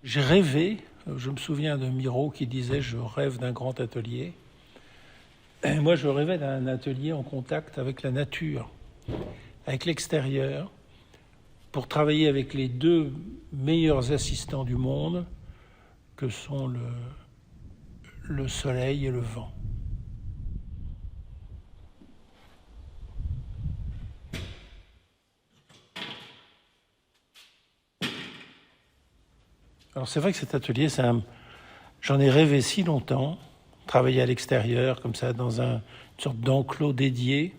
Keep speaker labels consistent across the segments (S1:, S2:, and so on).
S1: J'ai rêvé, je me souviens de Miro qui disait « je rêve d'un grand atelier ». Et moi, je rêvais d'un atelier en contact avec la nature, avec l'extérieur, pour travailler avec les deux meilleurs assistants du monde, que sont le soleil et le vent. Alors c'est vrai que cet atelier, j'en ai rêvé si longtemps, travailler à l'extérieur, comme ça, dans une sorte d'enclos dédié.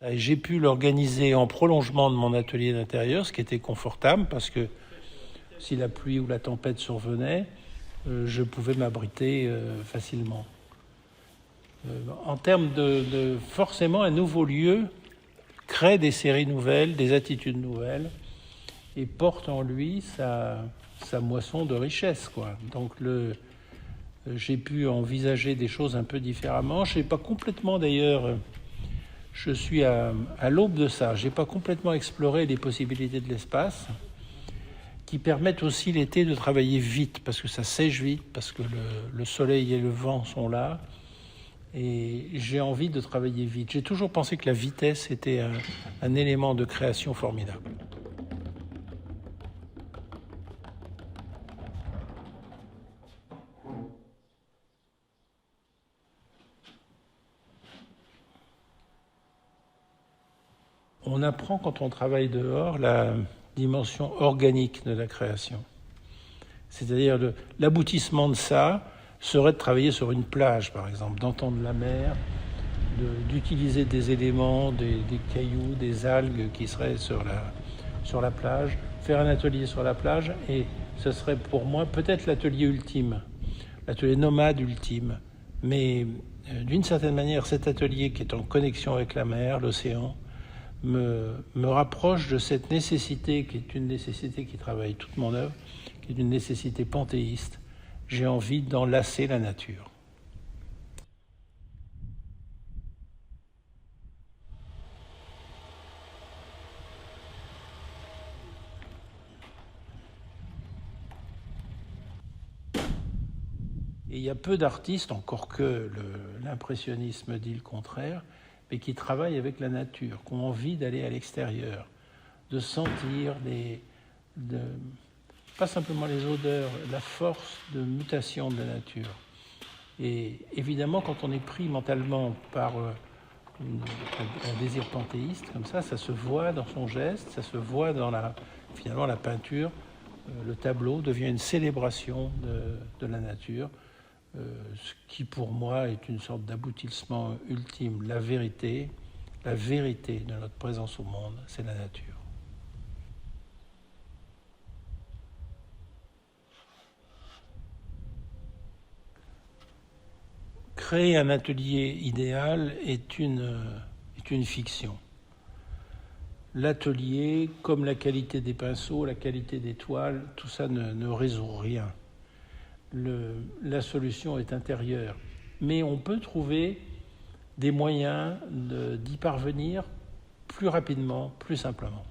S1: Et j'ai pu l'organiser en prolongement de mon atelier d'intérieur, ce qui était confortable, parce que si la pluie ou la tempête survenait, je pouvais m'abriter facilement. En termes de forcément, un nouveau lieu crée des séries nouvelles, des attitudes nouvelles, et porte en lui sa moisson de richesse, quoi. Donc j'ai pu envisager des choses un peu différemment. Je n'ai pas complètement, d'ailleurs, je suis à l'aube de ça. Je n'ai pas complètement exploré les possibilités de l'espace, qui permettent aussi l'été de travailler vite, parce que ça sèche vite, parce que le soleil et le vent sont là. Et j'ai envie de travailler vite. J'ai toujours pensé que la vitesse était un élément de création formidable. On apprend quand on travaille dehors la dimension organique de la création. C'est-à-dire l'aboutissement de ça serait de travailler sur une plage, par exemple, d'entendre la mer, d'utiliser des éléments, des cailloux, des algues qui seraient sur la plage, faire un atelier sur la plage, et ce serait pour moi peut-être l'atelier ultime, l'atelier nomade ultime. Mais d'une certaine manière, cet atelier qui est en connexion avec la mer, l'océan, me rapproche de cette nécessité qui est une nécessité qui travaille toute mon œuvre, qui est une nécessité panthéiste. J'ai envie d'enlacer la nature. Et il y a peu d'artistes, encore que l'impressionnisme dit le contraire, mais qui travaillent avec la nature, qui ont envie d'aller à l'extérieur, de sentir pas simplement les odeurs, la force de mutation de la nature. Et évidemment, quand on est pris mentalement par un désir panthéiste, comme ça se voit dans son geste, ça se voit dans finalement la peinture. Le tableau devient une célébration de la nature, ce qui pour moi est une sorte d'aboutissement ultime. La vérité de notre présence au monde, c'est la nature. Créer un atelier idéal est une fiction. L'atelier, comme la qualité des pinceaux, la qualité des toiles, tout ça ne résout rien. La solution est intérieure. Mais on peut trouver des moyens d'y parvenir plus rapidement, plus simplement.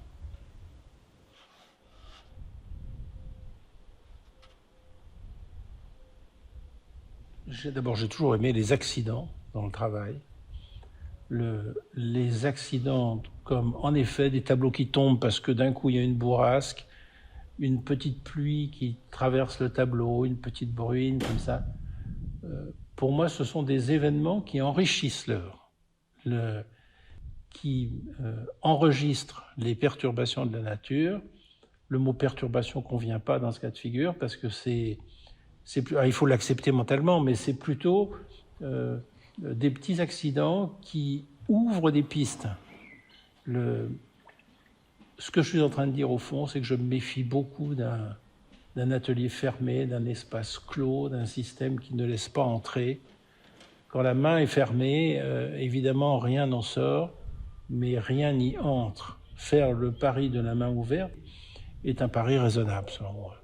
S1: D'abord, j'ai toujours aimé les accidents dans le travail. Les accidents comme, en effet, des tableaux qui tombent parce que d'un coup, il y a une bourrasque, une petite pluie qui traverse le tableau, une petite bruine, comme ça. Pour moi, ce sont des événements qui enrichissent l'œuvre, qui enregistrent les perturbations de la nature. Le mot perturbation ne convient pas dans ce cas de figure parce que il faut l'accepter mentalement, mais c'est plutôt des petits accidents qui ouvrent des pistes. Ce que je suis en train de dire au fond, c'est que je me méfie beaucoup d'un atelier fermé, d'un espace clos, d'un système qui ne laisse pas entrer. Quand la main est fermée, évidemment, rien n'en sort, mais rien n'y entre. Faire le pari de la main ouverte est un pari raisonnable, selon moi.